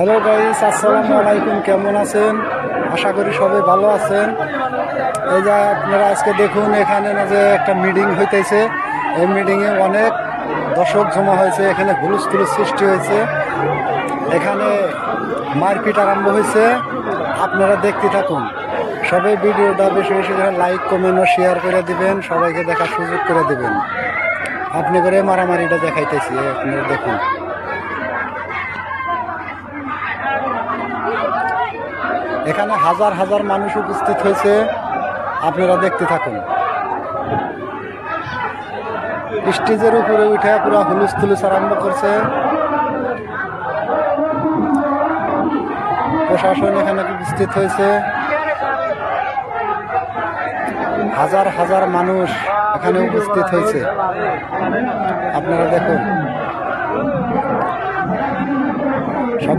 Hello guys, আসসালামু আলাইকুম। কেমন আছেন? আশা করি সবাই ভালো আছেন। এই যে আপনারা আজকে দেখুন, এখানে না যে একটা মিটিং হইতেছে, এই মিটিংয়ে অনেক দর্শক জমা হয়েছে। এখানে হুলস্থুল সৃষ্টি হয়েছে, এখানে মারপিট আরম্ভ হয়েছে। আপনারা দেখতে থাকুন। সবাই ভিডিওটা বেশি বেশি করে লাইক, কমেন্ট ও শেয়ার করে দিবেন, সবাইকে দেখার সুযোগ করে দিবেন। আপনি করে মারামারিটা দেখাইতেছি, আপনারা দেখুন। এখানে হাজার হাজার মানুষ উপস্থিত হয়েছে, আপনারা দেখতে থাকুন। স্টেজের উপরে উঠে পুরো হুলুস্থুলুস আরম্ভ করছে। প্রশাসন এখানে উপস্থিত হয়েছে, হাজার হাজার মানুষ এখানে উপস্থিত হয়েছে, আপনারা দেখুন।